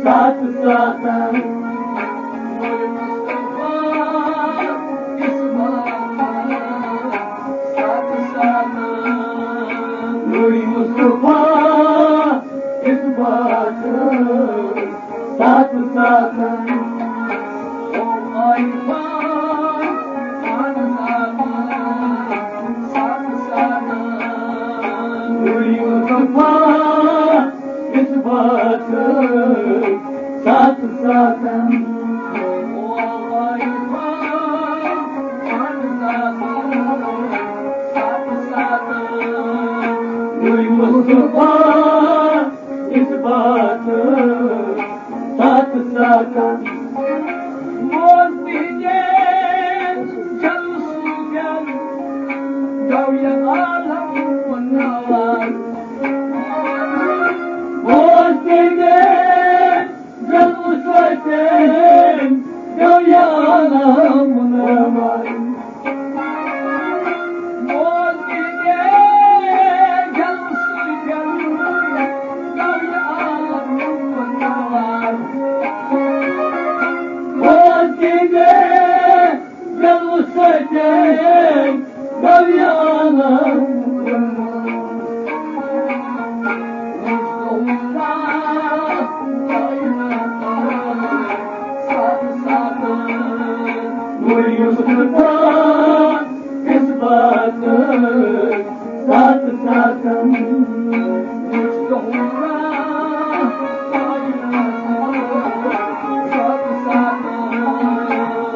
साथ साथ नूरी मुस्तफा इस बात साथ साथ ओ आईफा साथ साथ नूरी मुस्तफा इस बात साथ साथ ओ आईफा साथ साथ नूरी मुस्तफा इस बात साथ साथ मोतीजे जल सुगन गौया आलम वनवान मोतीजे जल सुगन गौया आलम वनवान इस बात साथ साथ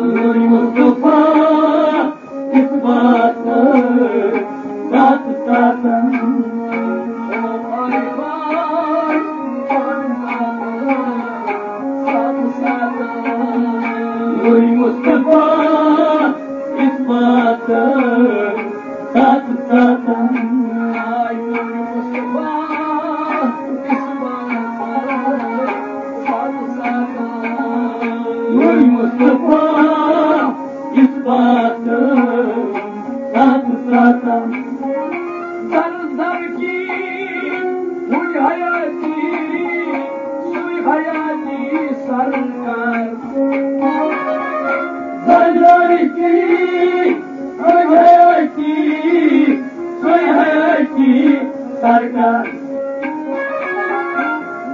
नूरी मुस्तफा इस बात साथ साथ नूरी मुस्तफा इस बात साथ साथ नूरी मुस्तफा इस बात साथ साथ दर दर की हुई हयाती सरकार दर दर की हुई हयाती सरकार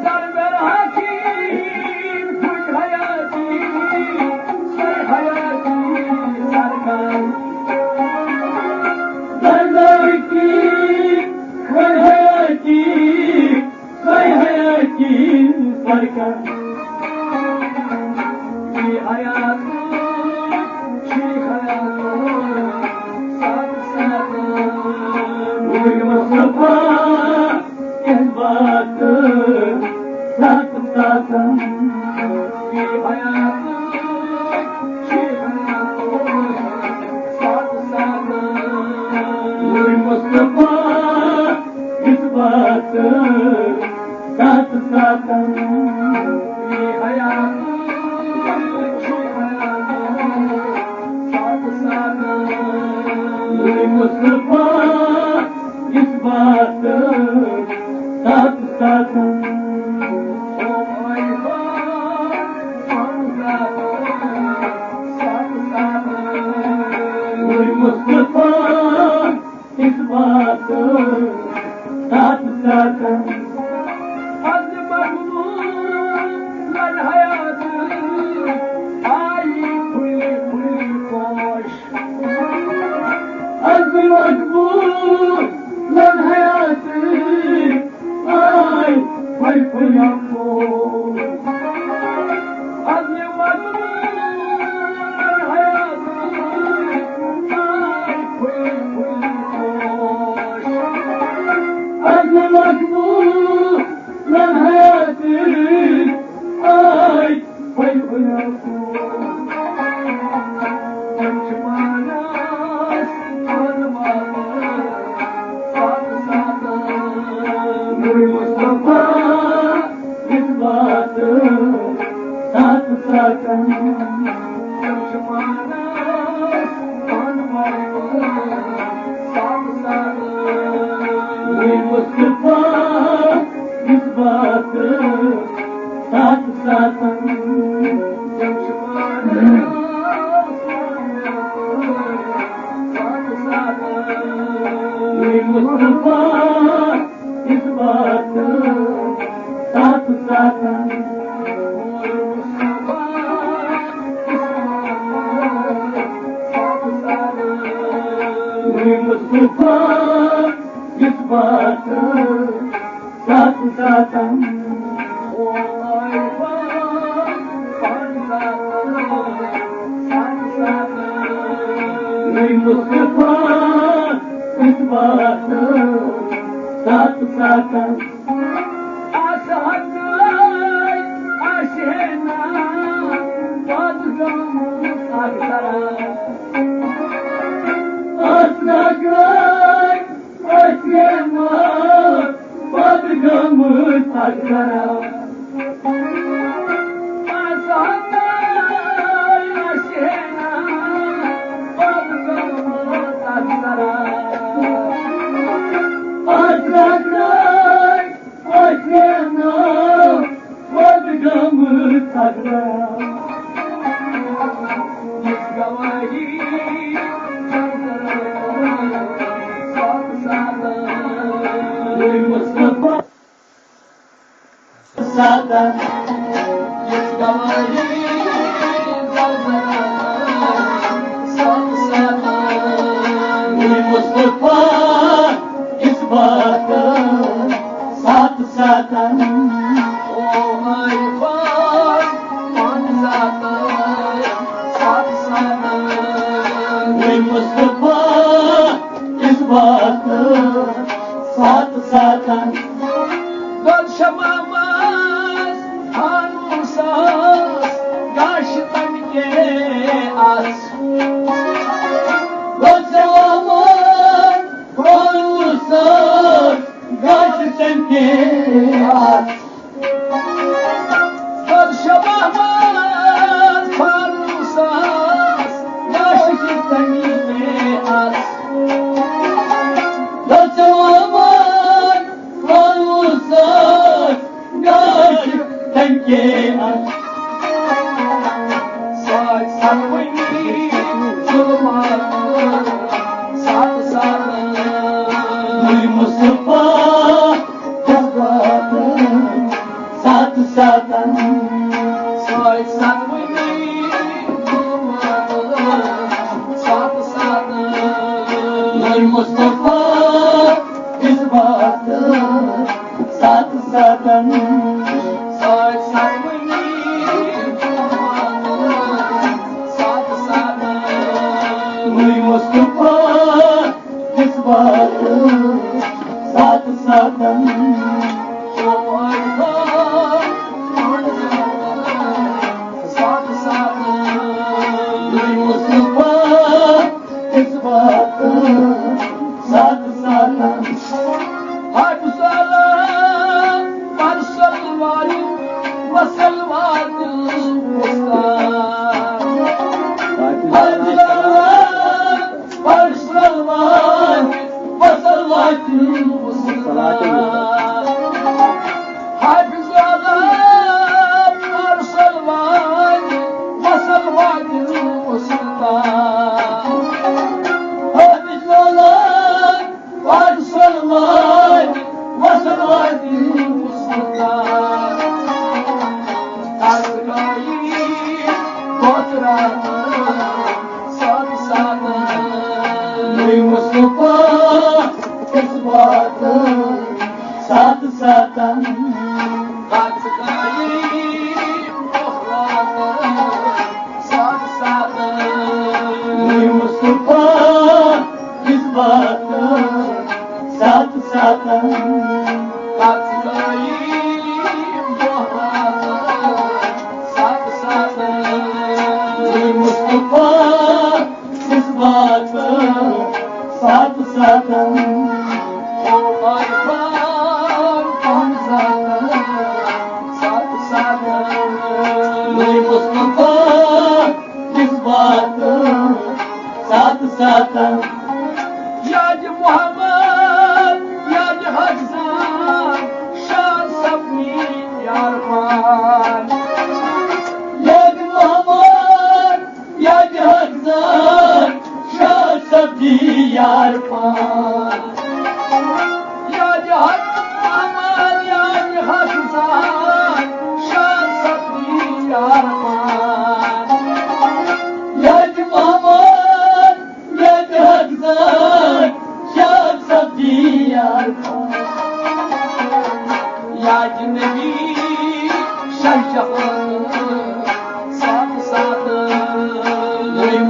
दर दर की हुई हयाती सरकार दर दर की हुई हयाती सरकार की हयात साथ साथ नूरी मुस्तफा इस बात साथ साथ की हयात साथ साथ नूरी मुस्तफा इस बात साथ साथ की हयात साथ साथ नूरी मुस्तफा इस बात साथ साथ ओ आईफा साथ साथ नूरी मुस्तफा इस बात साथ साथ मजबूर मन हयात आय फल फुलाको अज़्म मजबूर मन हयात आय फल फुलाको अज़्म मजबूर मन हयात आय फल फुलाको नूरी मुस्तफा इस बात साथ साथ नूरी मुस्तफा इस बात साथ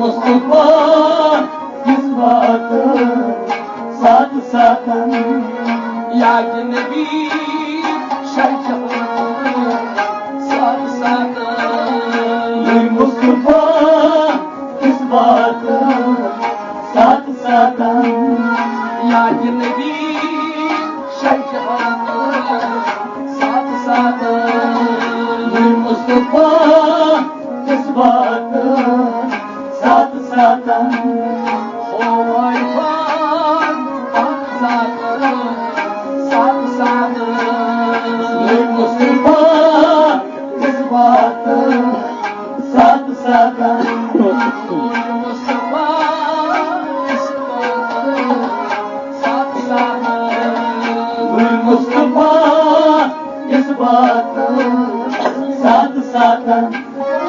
मुस्तफा किस बात साथ साथ याद नबी साथ साथ मुस्तफा किस बात साथ साथ याद नबी साथ साथ मुस्तफा किस बात साथ साथ ओ साथ साथ मुस्तफा किस बात साथ साथ मुस्तफा साथ साथ मुस्तफा किस बात साथ साथ